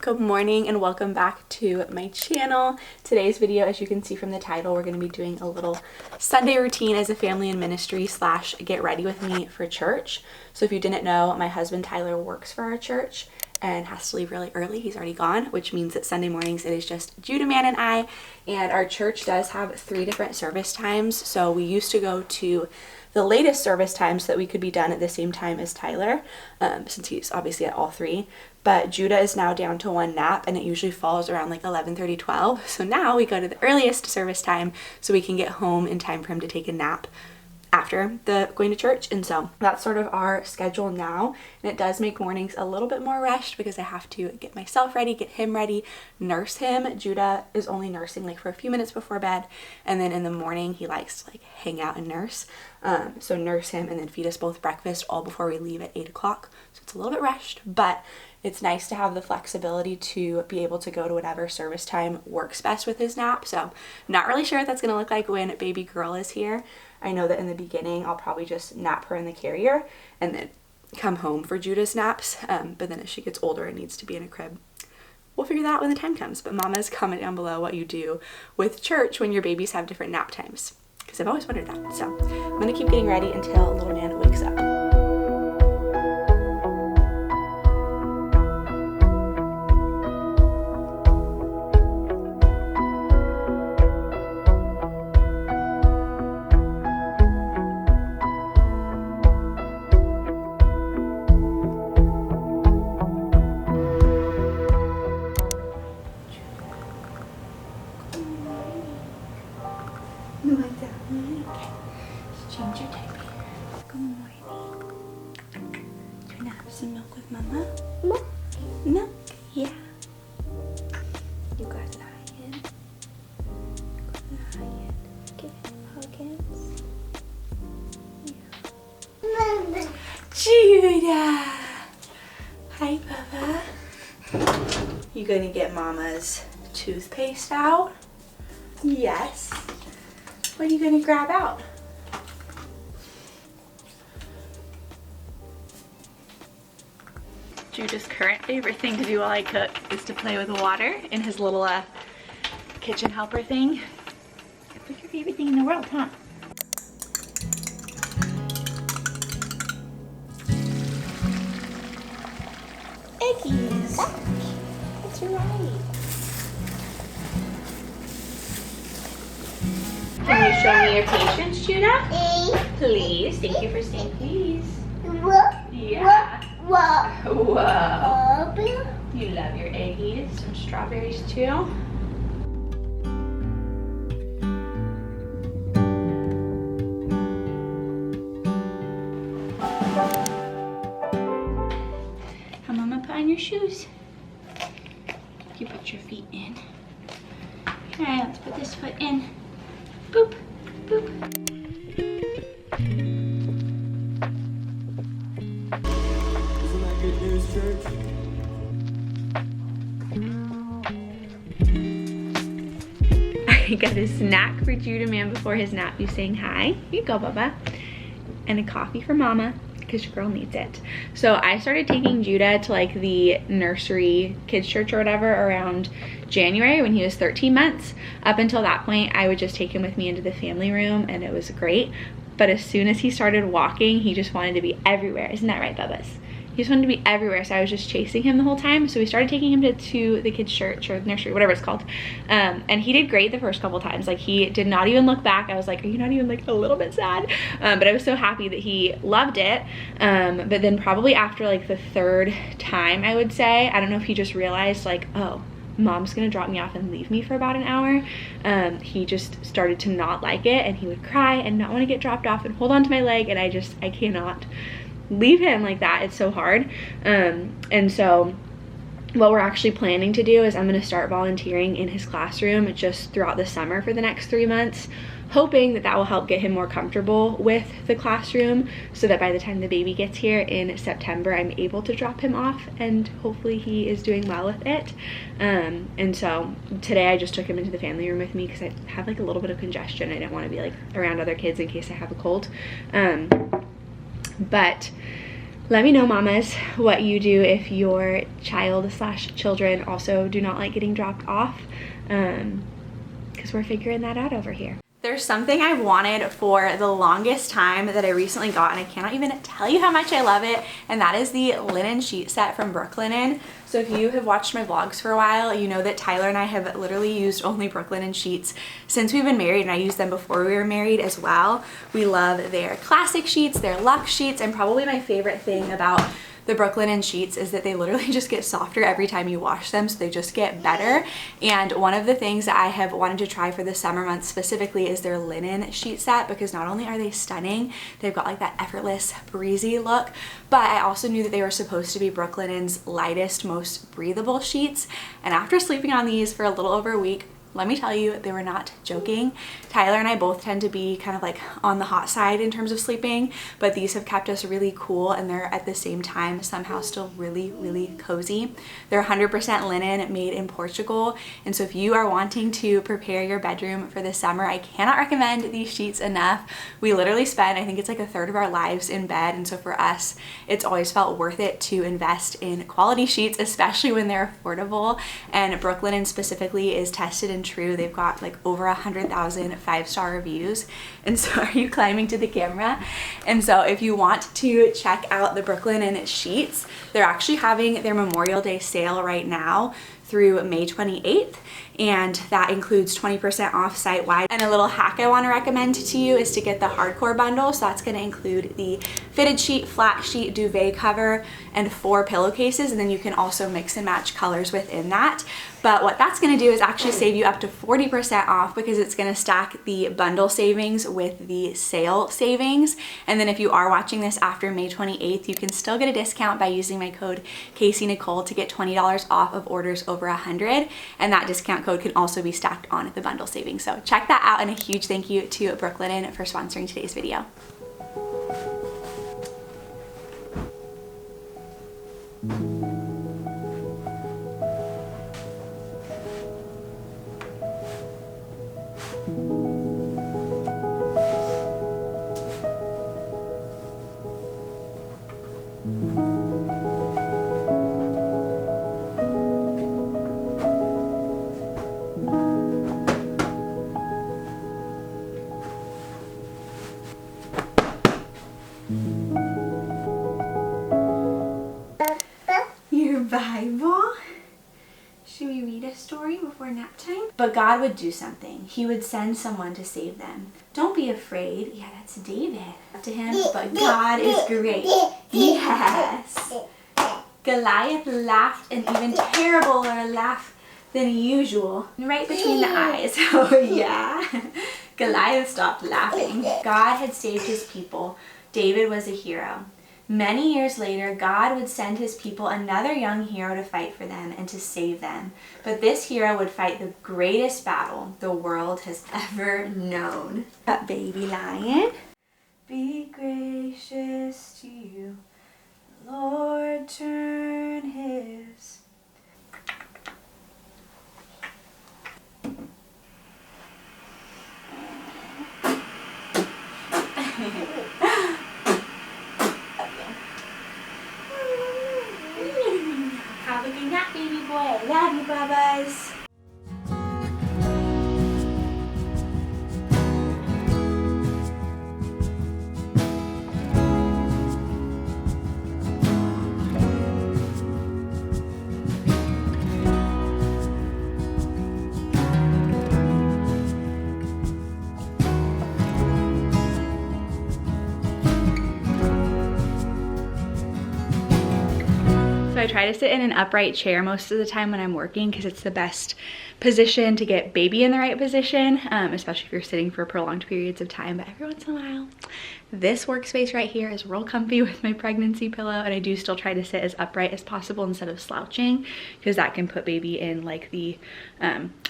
Good morning and welcome back to my channel. Today's video, as you can see from the title, we're going to be doing a little Sunday routine as a family and ministry / get ready with me for church. So if you didn't know, my husband Tyler works for our church and has to leave really early. He's already gone, which means that Sunday mornings it is just Judah Man and I, and our church does have 3 different service times. So we used to go to the latest service time so that we could be done at the same time as Tyler, since he's obviously at all 3. But Judah is now down to 1 nap, and it usually falls around like 11:30, 12. So now we go to the earliest service time so we can get home in time for him to take a nap after the going to church. And so that's sort of our schedule now, and it does make mornings a little bit more rushed because I have to get myself ready, get him ready, nurse him. Judah is only nursing like for a few minutes before bed, and then in the morning he likes to like hang out and nurse. So nurse him and then feed us both breakfast all before we leave at 8 o'clock. So it's a little bit rushed, but it's nice to have the flexibility to be able to go to whatever service time works best with his nap. So not really sure what that's going to look like when baby girl is here. I know that in the beginning I'll probably just nap her in the carrier and then come home for Judah's naps. But then as she gets older and needs to be in a crib, we'll figure that out when the time comes. But mamas, comment down below what you do with church when your babies have different nap times, because I've always wondered that. So I'm going to keep getting ready until little man wakes up. Change your diaper. Good morning. Do you want to have some milk with mama? Milk? Milk? Yeah. You got Lion. Lion. Give him huggins. Yeah. Judah! Hi, Bubba. You gonna get mama's toothpaste out? Yes. What are you gonna grab out? Judah's current favorite thing to do while I cook is to play with water in his little kitchen helper thing. It's like your favorite thing in the world, huh? Eggies. That's right. Can you show me your patience, Judah? Please. Thank you for saying please. Yeah. Whoa. You love your eggies. Some strawberries too. How mama put on your shoes? You put your feet in. Okay, let's put this foot in. Boop, boop. Good news, church. I got a snack for Judah Man before his nap. You saying hi? Here you go, Bubba. And a coffee for mama, because your girl needs it. So I started taking Judah to like the nursery kids church or whatever around January when he was 13 months. Up until that point, I would just take him with me into the family room and it was great. But as soon as he started walking, he just wanted to be everywhere. Isn't that right, Bubba's? He just wanted to be everywhere, so I was just chasing him the whole time. So we started taking him to the kids' church or nursery, whatever it's called. And he did great the first couple times. Like, he did not even look back. I was like, are you not even like a little bit sad? But I was so happy that he loved it. But then probably after like the 3rd time, I would say, I don't know if he just realized like, oh, mom's gonna drop me off and leave me for about an hour. He just started to not like it, and he would cry and not want to get dropped off and hold on to my leg, and I cannot leave him like that. It's so hard. And so what we're actually planning to do is I'm going to start volunteering in his classroom just throughout the summer for the next 3 months, hoping that that will help get him more comfortable with the classroom so that by the time the baby gets here in September, I'm able to drop him off and hopefully he is doing well with it. And so today I just took him into the family room with me because I have like a little bit of congestion. I didn't want to be like around other kids in case I have a cold. But Let me know, mamas, what you do if your child slash children also do not like getting dropped off, because we're figuring that out over here. There's something I've wanted for the longest time that I recently got, and I cannot even tell you how much I love it, and that is the linen sheet set from Brooklinen. So if you have watched my vlogs for a while, you know that Tyler and I have literally used only Brooklinen sheets since we've been married, and I used them before we were married as well. We love their classic sheets, their luxe sheets, and probably my favorite thing about the Brooklinen sheets is that they literally just get softer every time you wash them, so they just get better. And one of the things that I have wanted to try for the summer months specifically is their linen sheet set, because not only are they stunning, they've got like that effortless, breezy look, but I also knew that they were supposed to be Brooklinen's lightest, most breathable sheets. And after sleeping on these for a little over a week, let me tell you, they were not joking. Tyler and I both tend to be kind of like on the hot side in terms of sleeping, but these have kept us really cool, and they're at the same time somehow still really, really cozy. They're 100% linen, made in Portugal, and so if you are wanting to prepare your bedroom for the summer, I cannot recommend these sheets enough. We literally spend, I think it's like a third of our lives in bed, and so for us, it's always felt worth it to invest in quality sheets, especially when they're affordable. And Brooklinen specifically is tested and true. They've got like over 100,000 5-star reviews. And so are you climbing to the camera? And so if you want to check out the Brooklinen sheets, they're actually having their Memorial Day sale right now through May 28th, and that includes 20% off site-wide. And a little hack I want to recommend to you is to get the hardcore bundle. So that's going to include the fitted sheet, flat sheet, duvet cover, and 4 pillowcases, and then you can also mix and match colors within that. But what that's going to do is actually save you up to 40% off, because it's going to stack the bundle savings with the sale savings. And then if you are watching this after May 28th, you can still get a discount by using my code Kaci Nicole to get $20 off of orders over 100, and that discount code can also be stacked on the bundle savings. So check that out, and a huge thank you to Brooklinen for sponsoring today's video. Your Bible? Should we read a story before nap time? But God would do something. He would send someone to save them. Don't be afraid. Yeah, that's David. To him, but God is great. Yes. Goliath laughed an even terribler laugh than usual, right between the eyes. Oh yeah. Goliath stopped laughing. God had saved his people. David was a hero. Many years later, God would send his people another young hero to fight for them and to save them. But this hero would fight the greatest battle the world has ever known. That baby lion. Be gracious to you. Lord, turn his. Have a good night, baby boy. I love you, Bubba's. So I try to sit in an upright chair most of the time when I'm working, because it's the best position to get baby in the right position, especially if you're sitting for prolonged periods of time. But every once in a while, this workspace right here is real comfy with my pregnancy pillow, and I do still try to sit as upright as possible instead of slouching, because that can put baby in like the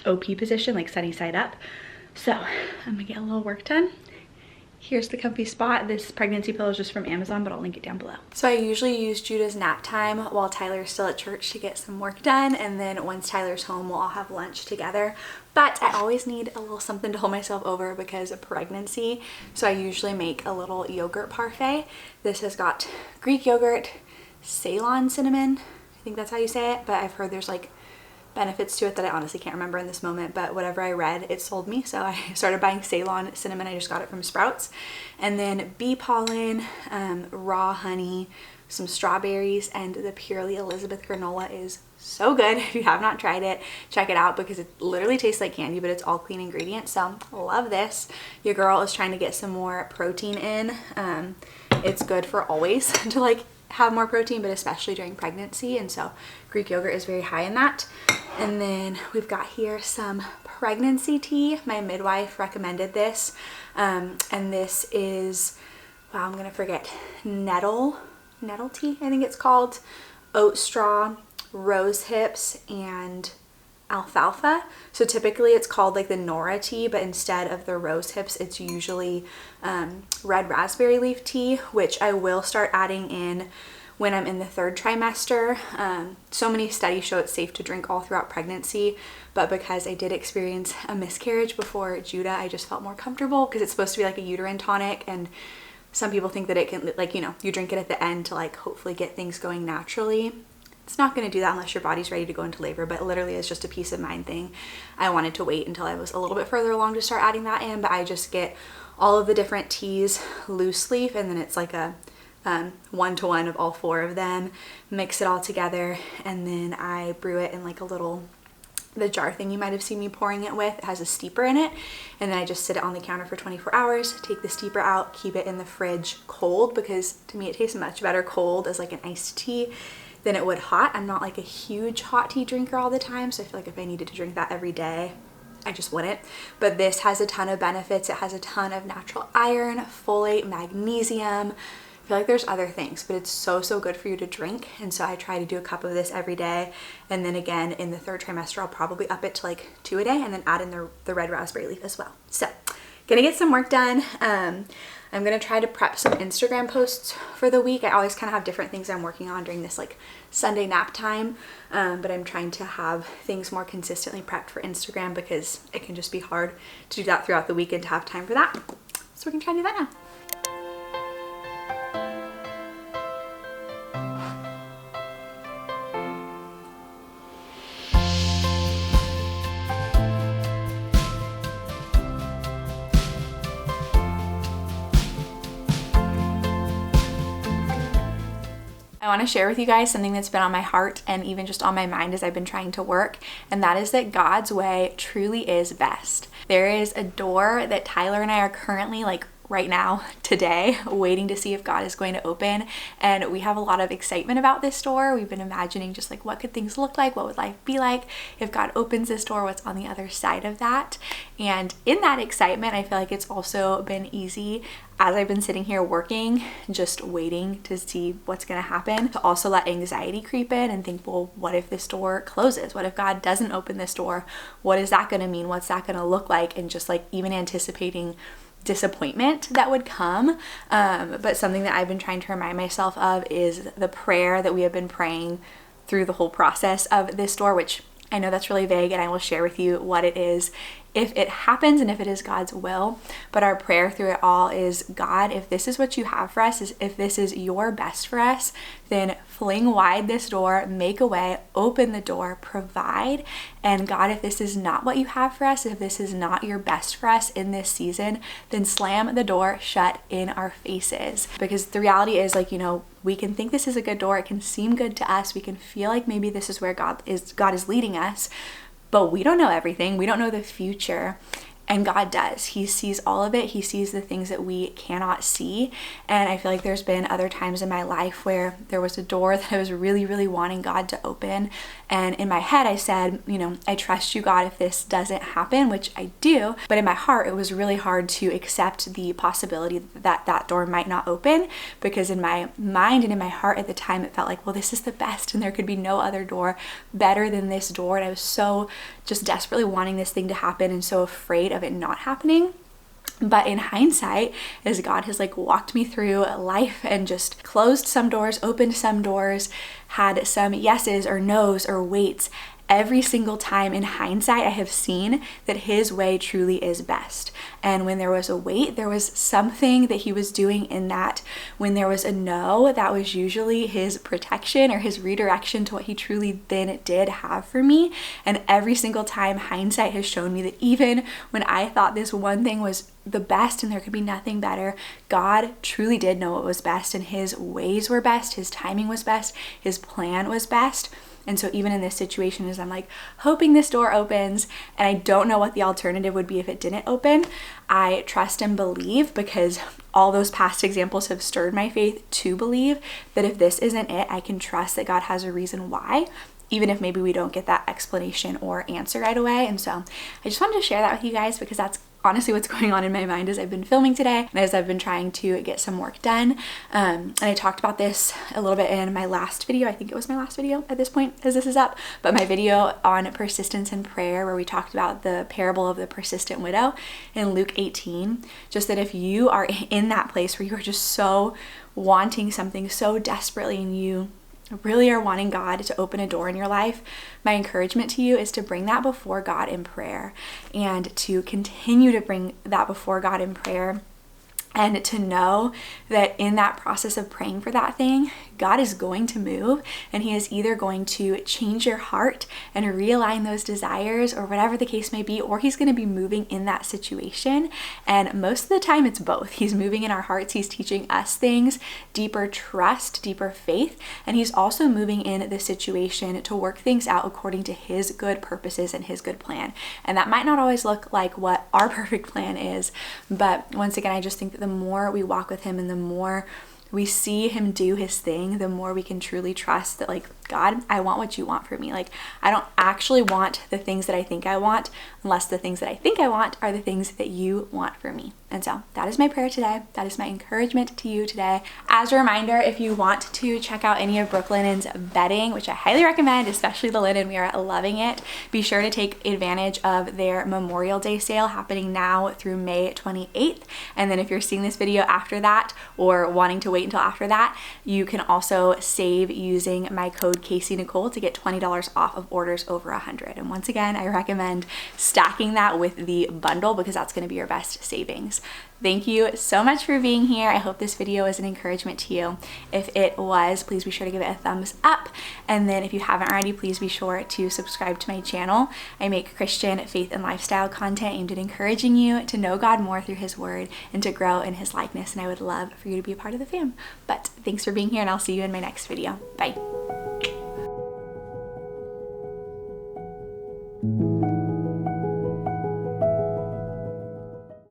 OP position, like sunny side up. So I'm gonna get a little work done Here's the comfy spot. This pregnancy pillow is just from Amazon, but I'll link it down below. So I usually use Judah's nap time while Tyler's still at church to get some work done, and then once Tyler's home, we'll all have lunch together. But I always need a little something to hold myself over because of pregnancy, so I usually make a little yogurt parfait. This has got Greek yogurt, Ceylon cinnamon, I think that's how you say it, but I've heard there's like benefits to it that I honestly can't remember in this moment, but whatever I read, it sold me, so I started buying Ceylon cinnamon. I just got it from Sprouts. And then bee pollen, raw honey, some strawberries, and the Purely Elizabeth granola is so good. If you have not tried it, check it out because it literally tastes like candy, but it's all clean ingredients, so love this. Your girl is trying to get some more protein in. It's good for always to like have more protein, but especially during pregnancy, and so Greek yogurt is very high in that. And then we've got here some pregnancy tea. My midwife recommended this, and this is, wow, I'm gonna forget, nettle tea, I think it's called, oat straw, rose hips, and alfalfa. So typically it's called like the Nora tea, but instead of the rose hips, it's usually red raspberry leaf tea, which I will start adding in when I'm in the 3rd trimester. So many studies show it's safe to drink all throughout pregnancy, but because I did experience a miscarriage before Judah, I just felt more comfortable because it's supposed to be like a uterine tonic, and some people think that it can, like, you know, you drink it at the end to like hopefully get things going naturally. It's not going to do that unless your body's ready to go into labor, but literally it's just a peace of mind thing. I wanted to wait until I was a little bit further along to start adding that in, but I just get all of the different teas loose leaf, and then it's like a 1-to-1 of all 4 of them, mix it all together, and then I brew it in like a little, the jar thing you might have seen me pouring it with. It has a steeper in it, and then I just sit it on the counter for 24 hours, take the steeper out, keep it in the fridge cold, because to me it tastes much better cold as like an iced tea than it would hot. I'm not like a huge hot tea drinker all the time, so I feel like if I needed to drink that every day, I just wouldn't. But this has a ton of benefits. It has a ton of natural iron, folate, magnesium. I feel like there's other things, but it's so good for you to drink, and so I try to do a cup of this every day. And then again in the 3rd trimester, I'll probably up it to like 2 a day, and then add in the red raspberry leaf as well. So gonna get some work done. I'm gonna try to prep some Instagram posts for the week. I always kind of have different things I'm working on during this like Sunday nap time, but I'm trying to have things more consistently prepped for Instagram because it can just be hard to do that throughout the week and to have time for that. So we're gonna try to do that now. I want to share with you guys something that's been on my heart and even just on my mind as I've been trying to work, and that is that God's way truly is best. There is a door that Tyler and I are currently like right now, today, waiting to see if God is going to open, and we have a lot of excitement about this door. We've been imagining just like what could things look like, what would life be like if God opens this door, what's on the other side of that. And in that excitement, I feel like it's also been easy as I've been sitting here working, just waiting to see what's gonna happen, to also let anxiety creep in and think, well, what if this door closes? What if God doesn't open this door? What is that gonna mean? What's that gonna look like? And just like even anticipating disappointment that would come. But something that I've been trying to remind myself of is the prayer that we have been praying through the whole process of this door, which I know that's really vague, and I will share with you what it is if it happens and if it is God's will. But our prayer through it all is, God, if this is what you have for us, if this is your best for us, then fling wide this door, make a way, open the door, provide. And God, if this is not what you have for us, if this is not your best for us in this season, then slam the door shut in our faces. Because the reality is, like, you know, we can think this is a good door, it can seem good to us, we can feel like maybe this is where God is leading us, but we don't know everything. We don't know the future. And God does. He sees all of it. He sees the things that we cannot see. And I feel like there's been other times in my life where there was a door that I was really, really wanting God to open. And in my head, I said, you know, I trust you, God, if this doesn't happen, which I do. But in my heart, it was really hard to accept the possibility that that door might not open, because in my mind and in my heart at the time, it felt like, well, this is the best and there could be no other door better than this door. And I was so just desperately wanting this thing to happen and so afraid of it not happening. But in hindsight, as God has like walked me through life and just closed some doors, opened some doors, had some yeses or nos or waits, every single time in hindsight, I have seen that his way truly is best. And when there was a wait, there was something that he was doing in that. When there was a no, that was usually his protection or his redirection to what he truly then did have for me. And every single time, hindsight has shown me that even when I thought this one thing was the best and there could be nothing better, God truly did know what was best, and his ways were best, his timing was best, his plan was best. And so even in this situation, as I'm like hoping this door opens and I don't know what the alternative would be if it didn't open, I trust and believe, because all those past examples have stirred my faith to believe that if this isn't it, I can trust that God has a reason why, even if maybe we don't get that explanation or answer right away. And so I just wanted to share that with you guys, because that's honestly what's going on in my mind as I've been filming today and as I've been trying to get some work done. And I talked about this a little bit in my last video. I think it was my last video at this point as this is up, but my video on persistence and prayer, where we talked about the parable of the persistent widow in Luke 18. Just that if you are in that place where you are just so wanting something so desperately and you really are wanting God to open a door in your life, my encouragement to you is to bring that before God in prayer, and to continue to bring that before God in prayer, and to know that in that process of praying for that thing, God is going to move, and he is either going to change your heart and realign those desires or whatever the case may be, or he's going to be moving in that situation. And most of the time it's both. He's moving in our hearts. He's teaching us things, deeper trust, deeper faith, and he's also moving in the situation to work things out according to his good purposes and his good plan. And that might not always look like what our perfect plan is, but once again, I just think that the more we walk with him and the more we see him do his thing, the more we can truly trust that, like, God, I want what you want for me. Like, I don't actually want the things that I think I want, unless the things that I think I want are the things that you want for me. And so that is my prayer today. That is my encouragement to you today. As a reminder, if you want to check out any of Brooklinen's bedding, which I highly recommend, especially the linen, we are loving it, be sure to take advantage of their Memorial Day sale happening now through May 28th. And then if you're seeing this video after that or wanting to wait until after that, you can also save using my code Kaci Nicole to get $20 off of orders over 100. And once again, I recommend stacking that with the bundle, because that's going to be your best savings. Thank you so much for being here. I hope this video was an encouragement to you. If it was, please be sure to give it a thumbs up. And then if you haven't already, please be sure to subscribe to my channel. I make Christian faith and lifestyle content aimed at encouraging you to know God more through his word and to grow in his likeness. And I would love for you to be a part of the fam. But thanks for being here, and I'll see you in my next video. Bye.